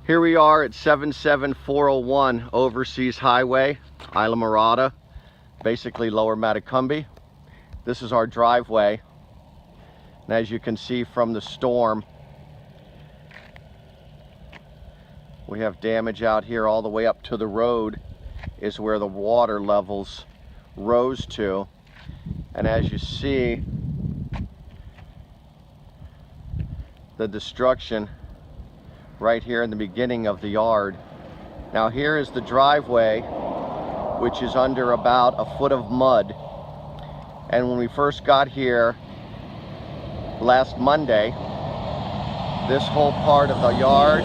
Here we are at 77401 Overseas Highway, Islamorada, basically Lower Matacumbi. This is our driveway. And as you can see from the storm, we have damage out here all the way up to the road is where the water levels rose to. And as you see, the destruction right here in the beginning of the yard. Now here is the driveway, which is under about a foot of mud. And when we first got here last Monday, this whole part of the yard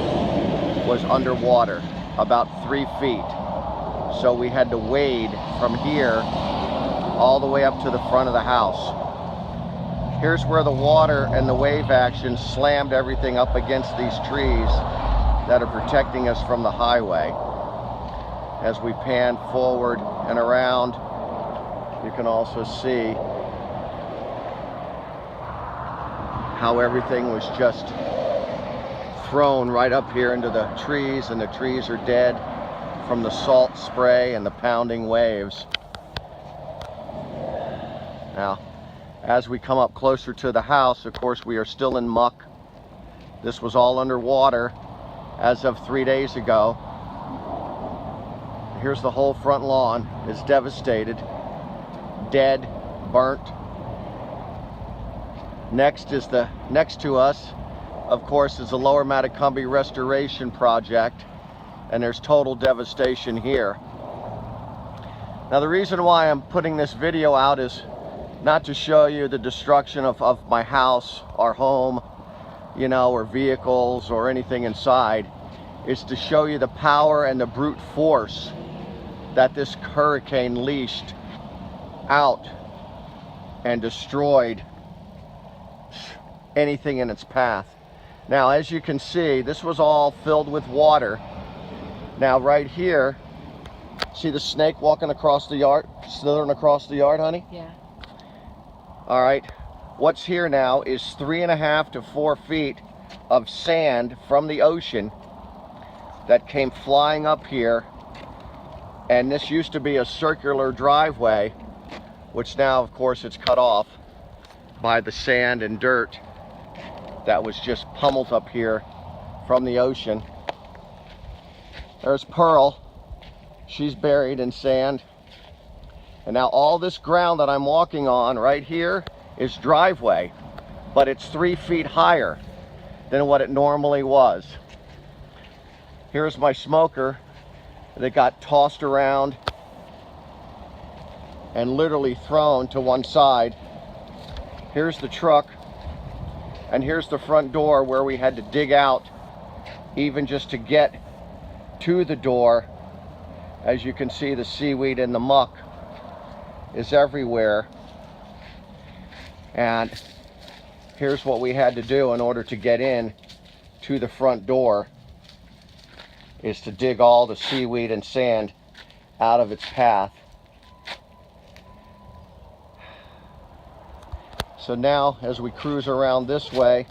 was underwater, about 3 feet. So we had to wade from here all the way up to the front of the house. Here's where the water and the wave action slammed everything up against these trees that are protecting us from the highway. As we pan forward and around, you can also see how everything was just thrown right up here into the trees, and the trees are dead from the salt spray and the pounding waves. Now, as we come up closer to the house, of course, we are still in muck. This was all underwater as of 3 days ago. Here's the whole front lawn is devastated, dead, burnt. Next to us, of course, is the Lower Matacumbi Restoration Project, and there's total devastation here. Now, the reason why I'm putting this video out is not to show you the destruction of my house, our home, you know, or vehicles or anything inside. It's to show you the power and the brute force that this hurricane leashed out and destroyed anything in its path. Now, as you can see, this was all filled with water. Now, right here, see the snake walking across the yard, slithering across the yard, honey? Yeah. All right, what's here now is 3.5 to 4 feet of sand from the ocean that came flying up here. And this used to be a circular driveway, which now, of course, it's cut off by the sand and dirt that was just pummeled up here from the ocean. There's Pearl. She's buried in sand. And now all this ground that I'm walking on right here is driveway, but it's 3 feet higher than what it normally was. Here's my smoker that got tossed around and literally thrown to one side. Here's the truck, and here's the front door where we had to dig out even just to get to the door. As you can see, the seaweed and the muck is everywhere. And here's what we had to do in order to get in to the front door, is to dig all the seaweed and sand out of its path. So now, as we cruise around this way,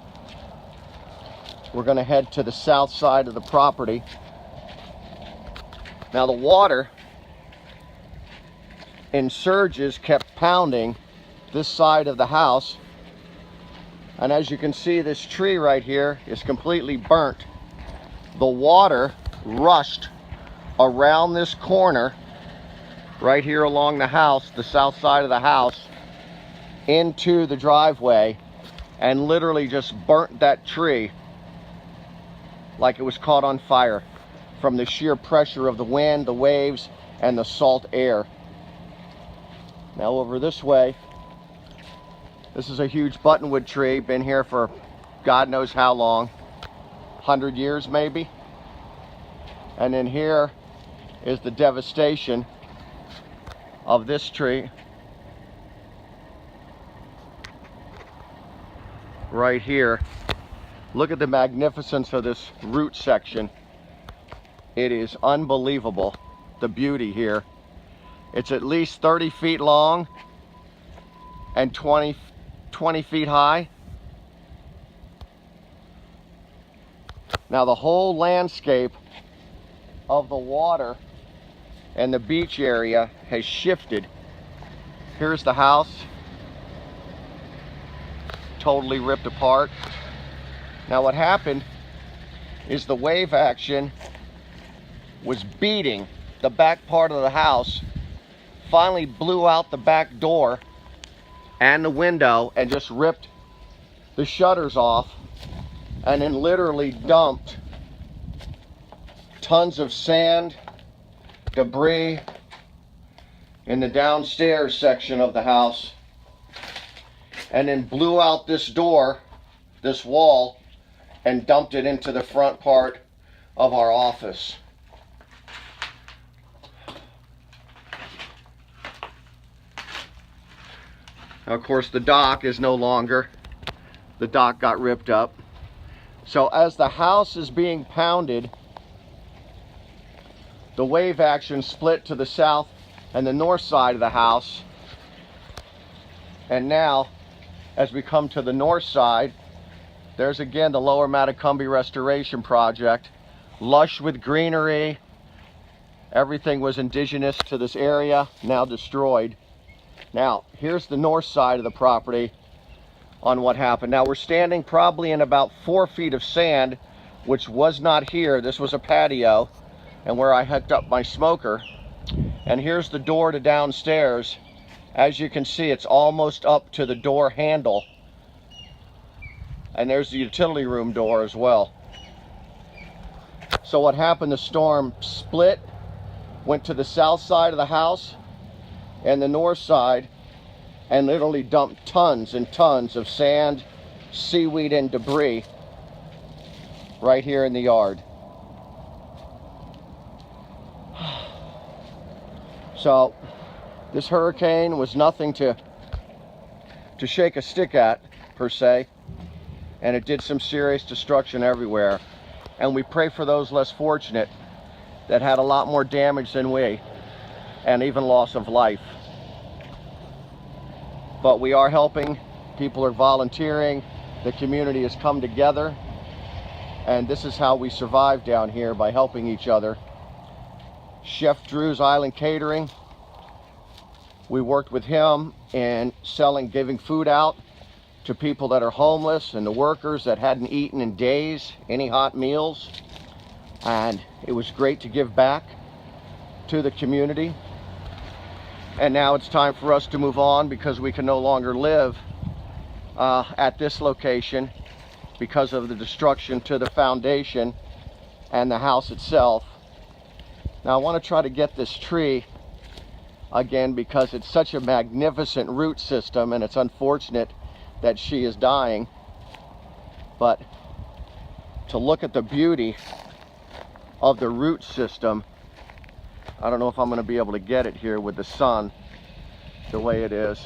we're going to head to the south side of the property. Now, the water in surges kept pounding this side of the house, and as you can see, this tree right here is completely burnt. The water rushed around this corner right here along the house, the south side of the house, into the driveway, and literally just burnt that tree like it was caught on fire from the sheer pressure of the wind, the waves, and the salt air. Now over this way, this is a huge buttonwood tree, been here for God knows how long, 100 years maybe. And then here is the devastation of this tree right here. Look at the magnificence of this root section. It is unbelievable, the beauty here. It's at least 30 feet long and 20 feet high. Now the whole landscape of the water and the beach area has shifted. Here's the house, totally ripped apart. Now what happened is the wave action was beating the back part of the house, finally blew out the back door and the window and just ripped the shutters off, and then literally dumped tons of sand, debris in the downstairs section of the house, and then blew out this door, this wall, and dumped it into the front part of our office. Now, of course, the dock is no longer. The dock got ripped up. So as the house is being pounded, the wave action split to the south and the north side of the house. And now, as we come to the north side, there's again the Lower Matacumbe Restoration Project. Lush with greenery. Everything was indigenous to this area, now destroyed. Now, here's the north side of the property on what happened. Now, we're standing probably in about 4 feet of sand, which was not here. This was a patio, and where I hooked up my smoker. And here's the door to downstairs. As you can see, it's almost up to the door handle. And there's the utility room door as well. So what happened, the storm split, went to the south side of the house and the north side, and literally dumped tons and tons of sand, seaweed, and debris right here in the yard. So this hurricane was nothing to shake a stick at, per se, and it did some serious destruction everywhere. And we pray for those less fortunate that had a lot more damage than we, and even loss of life. But we are helping. People are volunteering. The community has come together, and this is how we survive down here, by helping each other. Chef Drew's Island Catering, we worked with him in giving food out to people that are homeless and the workers that hadn't eaten in days, any hot meals. And it was great to give back to the community. And now it's time for us to move on, because we can no longer live at this location because of the destruction to the foundation and the house itself. Now I want to try to get this tree again, because it's such a magnificent root system, and it's unfortunate that she is dying. But to look at the beauty of the root system, I don't know if I'm going to be able to get it here with the sun the way it is,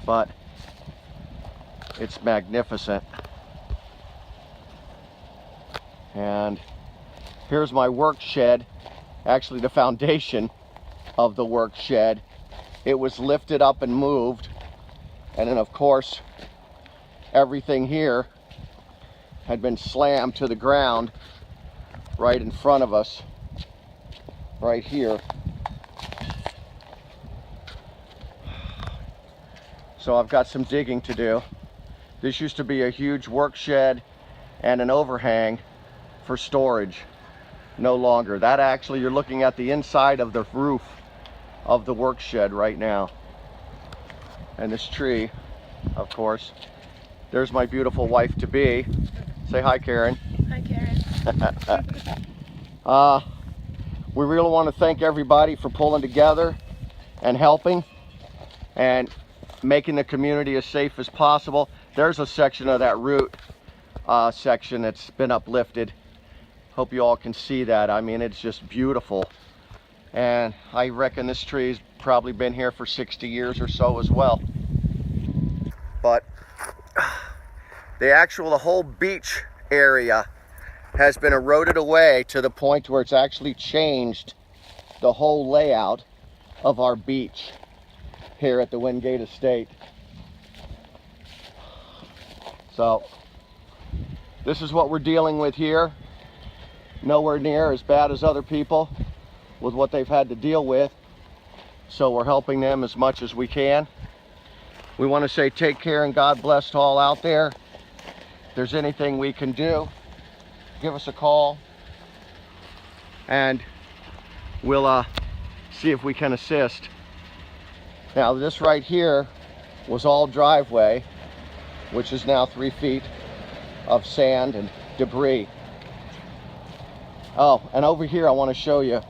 but it's magnificent. And here's my work shed, actually the foundation of the work shed. It was lifted up and moved, and then of course everything here had been slammed to the ground right in front of us, right here. So I've got some digging to do. This used to be a huge work shed and an overhang for storage. No longer. That actually, you're looking at the inside of the roof of the work shed right now. And this tree, of course. There's my beautiful wife-to-be. Say hi, Karen. Hi, Karen. We really want to thank everybody for pulling together and helping and making the community as safe as possible. There's a section of that root section that's been uplifted. Hope you all can see that. I mean, it's just beautiful. And I reckon this tree's probably been here for 60 years or so as well. But the whole beach area has been eroded away to the point where it's actually changed the whole layout of our beach here at the Wingate Estate. So This is what we're dealing with here. Nowhere near as bad as other people with what they've had to deal with. So we're helping them as much as we can. We want to say take care and God bless to all out there. If there's anything we can do, give us a call and we'll see if we can assist. Now this right here was all driveway, which is now 3 feet of sand and debris. Oh, and over here I want to show you